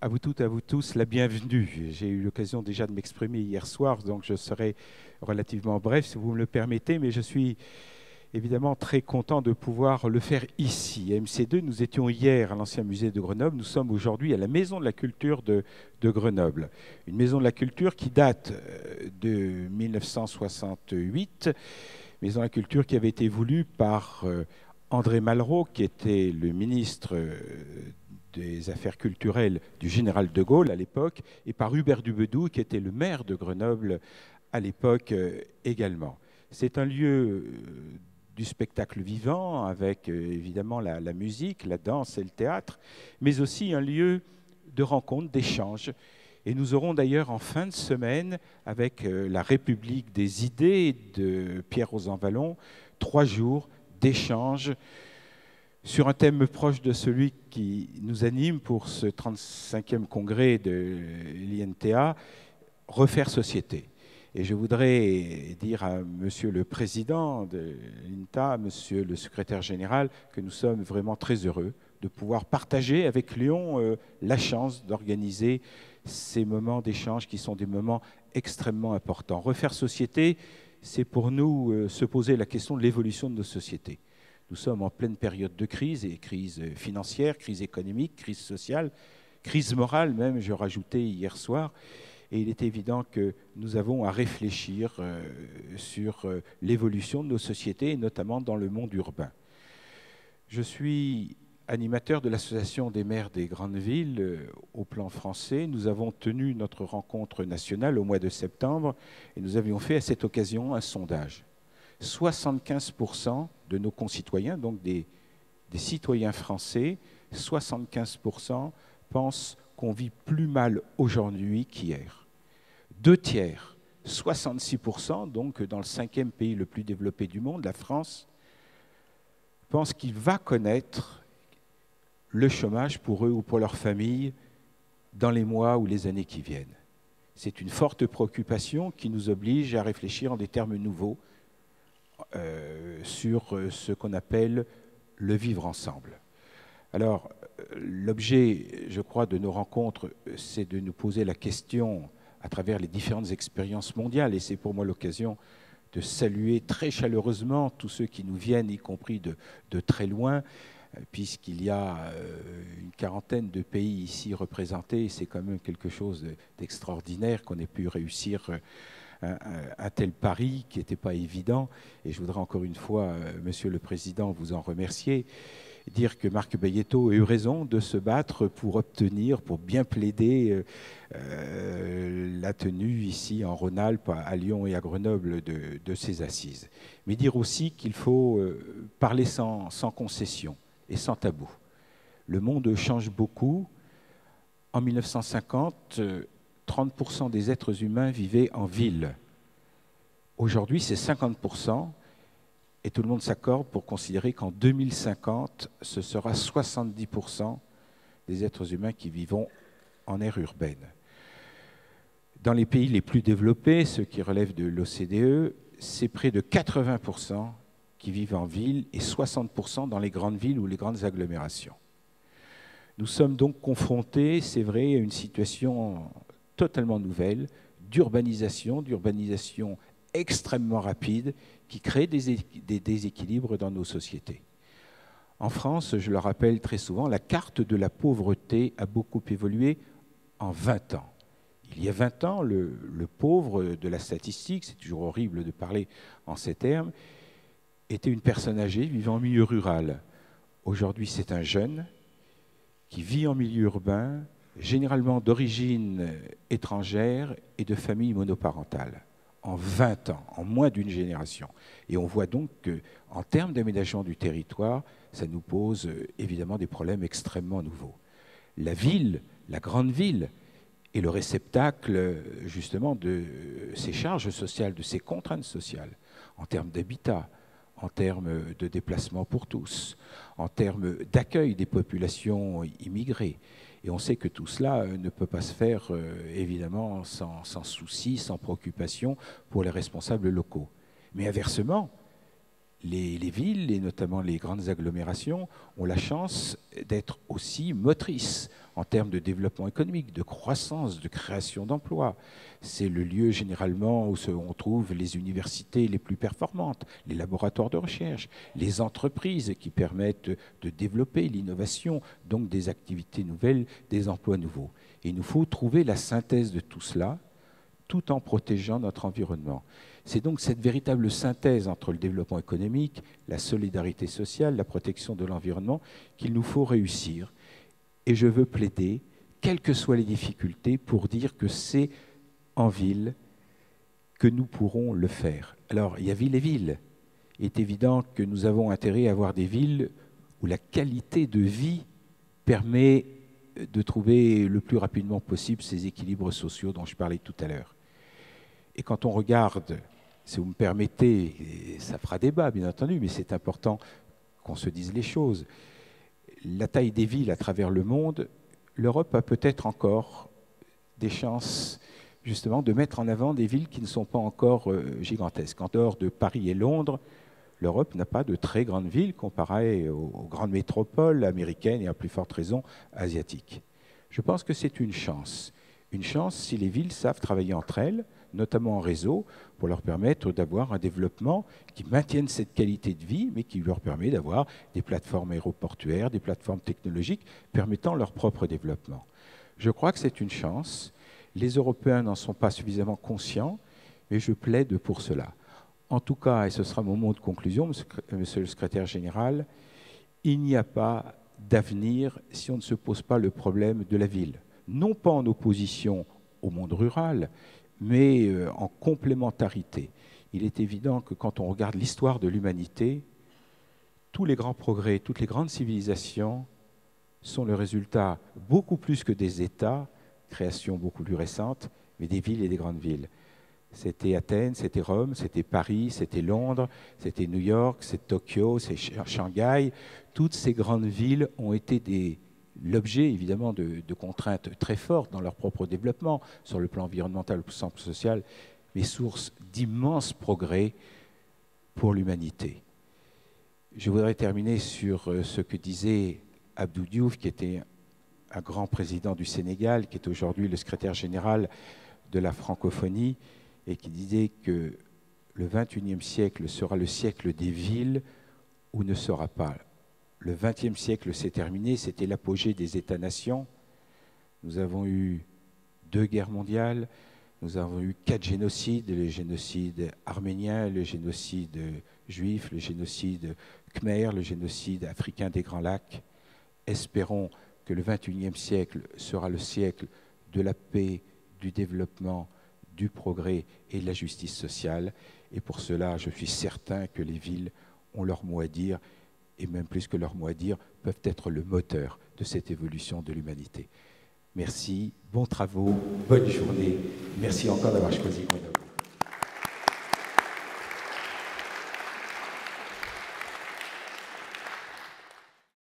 à vous toutes et à vous tous la bienvenue. J'ai eu l'occasion déjà de m'exprimer hier soir, donc je serai relativement bref si vous me le permettez, mais je suis évidemment très content de pouvoir le faire ici. À MC2, nous étions hier à l'ancien musée de Grenoble, nous sommes aujourd'hui à la Maison de la Culture de Grenoble. Une maison de la culture qui date de 1968, Maison de la Culture qui avait été voulue par André Malraux, qui était le ministre des Affaires culturelles du général de Gaulle à l'époque, et par Hubert Dubedou, qui était le maire de Grenoble à l'époque également. C'est un lieu du spectacle vivant, avec évidemment la musique, la danse et le théâtre, mais aussi un lieu de rencontre, d'échange. Et nous aurons d'ailleurs en fin de semaine, avec la République des idées de Pierre Rosanvallon, 3 jours d'échange sur un thème proche de celui qui nous anime pour ce 35e congrès de l'INTA, refaire société. Et je voudrais dire à Monsieur le Président de l'INTA, Monsieur le Secrétaire Général, que nous sommes vraiment très heureux de pouvoir partager avec Lyon la chance d'organiser ces moments d'échange qui sont des moments extrêmement importants. Refaire société, c'est pour nous se poser la question de l'évolution de nos sociétés. Nous sommes en pleine période de crise, et crise financière, crise économique, crise sociale, crise morale même, je rajoutais hier soir. Et il est évident que nous avons à réfléchir sur l'évolution de nos sociétés, et notamment dans le monde urbain. Je suis animateur de l'Association des maires des grandes villes au plan français. Nous avons tenu notre rencontre nationale au mois de septembre et nous avions fait à cette occasion un sondage. 75% de nos concitoyens, donc des citoyens français, 75% pensent qu'on vit plus mal aujourd'hui qu'hier. 2 tiers, 66%, donc dans le 5e pays le plus développé du monde, la France, pensent qu'il va connaître le chômage pour eux ou pour leur famille dans les mois ou les années qui viennent. C'est une forte préoccupation qui nous oblige à réfléchir en des termes nouveaux sur ce qu'on appelle le vivre ensemble. Alors, l'objet, je crois, de nos rencontres, c'est de nous poser la question à travers les différentes expériences mondiales, et c'est pour moi l'occasion de saluer très chaleureusement tous ceux qui nous viennent, y compris de très loin, puisqu'il y a une quarantaine de pays ici représentés, c'est quand même quelque chose d'extraordinaire qu'on ait pu réussir un tel pari qui n'était pas évident. Et je voudrais encore une fois, Monsieur le Président, vous en remercier, dire que Marc Bayetto a eu raison de se battre pour obtenir, pour bien plaider la tenue ici en Rhône-Alpes, à Lyon et à Grenoble de ces assises. Mais dire aussi qu'il faut parler sans concession et sans tabou. Le monde change beaucoup. En 1950, 30% des êtres humains vivaient en ville. Aujourd'hui, c'est 50%. Et tout le monde s'accorde pour considérer qu'en 2050, ce sera 70% des êtres humains qui vivront en aire urbaine. Dans les pays les plus développés, ceux qui relèvent de l'OCDE, c'est près de 80% qui vivent en ville et 60% dans les grandes villes ou les grandes agglomérations. Nous sommes donc confrontés, c'est vrai, à une situation totalement nouvelle d'urbanisation extrêmement rapide qui crée des déséquilibres dans nos sociétés. En France, je le rappelle très souvent, la carte de la pauvreté a beaucoup évolué en 20 ans. Il y a 20 ans, le pauvre de la statistique, c'est toujours horrible de parler en ces termes, était une personne âgée vivant en milieu rural. Aujourd'hui, c'est un jeune qui vit en milieu urbain, généralement d'origine étrangère et de famille monoparentale. En 20 ans, en moins d'une génération. Et on voit donc qu'en termes d'aménagement du territoire, ça nous pose évidemment des problèmes extrêmement nouveaux. La ville, la grande ville, est le réceptacle justement de ces charges sociales, de ces contraintes sociales, en termes d'habitat, en termes de déplacement pour tous, en termes d'accueil des populations immigrées. Et on sait que tout cela ne peut pas se faire, évidemment, sans souci, sans préoccupation pour les responsables locaux. Mais inversement, les villes, et notamment les grandes agglomérations, ont la chance d'être aussi motrices en termes de développement économique, de croissance, de création d'emplois. C'est le lieu généralement où on trouve les universités les plus performantes, les laboratoires de recherche, les entreprises qui permettent de développer l'innovation, donc des activités nouvelles, des emplois nouveaux. Et il nous faut trouver la synthèse de tout cela, tout en protégeant notre environnement. C'est donc cette véritable synthèse entre le développement économique, la solidarité sociale, la protection de l'environnement qu'il nous faut réussir. Et je veux plaider, quelles que soient les difficultés, pour dire que c'est en ville que nous pourrons le faire. Alors, il y a ville et ville. Il est évident que nous avons intérêt à avoir des villes où la qualité de vie permet de trouver le plus rapidement possible ces équilibres sociaux dont je parlais tout à l'heure. Et quand on regarde, si vous me permettez, et ça fera débat bien entendu, mais c'est important qu'on se dise les choses, la taille des villes à travers le monde, l'Europe a peut-être encore des chances justement de mettre en avant des villes qui ne sont pas encore gigantesques. En dehors de Paris et Londres, l'Europe n'a pas de très grandes villes comparées aux grandes métropoles américaines et à plus forte raison asiatiques. Je pense que c'est une chance si les villes savent travailler entre elles, notamment en réseau, pour leur permettre d'avoir un développement qui maintienne cette qualité de vie, mais qui leur permet d'avoir des plateformes aéroportuaires, des plateformes technologiques permettant leur propre développement. Je crois que c'est une chance. Les Européens n'en sont pas suffisamment conscients, mais je plaide pour cela. En tout cas, et ce sera mon mot de conclusion, Monsieur le secrétaire général, il n'y a pas d'avenir si on ne se pose pas le problème de la ville. Non pas en opposition au monde rural, mais en complémentarité. Il est évident que quand on regarde l'histoire de l'humanité, tous les grands progrès, toutes les grandes civilisations sont le résultat, beaucoup plus que des États, création beaucoup plus récente, mais des villes et des grandes villes. C'était Athènes, c'était Rome, c'était Paris, c'était Londres, c'était New York, c'est Tokyo, c'est Shanghai. Toutes ces grandes villes ont été l'objet, évidemment, de contraintes très fortes dans leur propre développement, sur le plan environnemental, sur le plan social, mais source d'immenses progrès pour l'humanité. Je voudrais terminer sur ce que disait Abdou Diouf, qui était un grand président du Sénégal, qui est aujourd'hui le secrétaire général de la francophonie, et qui disait que le XXIe siècle sera le siècle des villes ou ne sera pas. Le XXe siècle s'est terminé, c'était l'apogée des États-nations. Nous avons eu 2 guerres mondiales, nous avons eu 4 génocides, le génocide arménien, le génocide juif, le génocide khmer, le génocide africain des Grands Lacs. Espérons que le XXIe siècle sera le siècle de la paix, du développement, du progrès et de la justice sociale. Et pour cela, je suis certain que les villes ont leur mot à dire, et même plus que leur mot à dire, peuvent être le moteur de cette évolution de l'humanité. Merci, bons travaux, bonne journée. Merci encore d'avoir choisi Grenoble.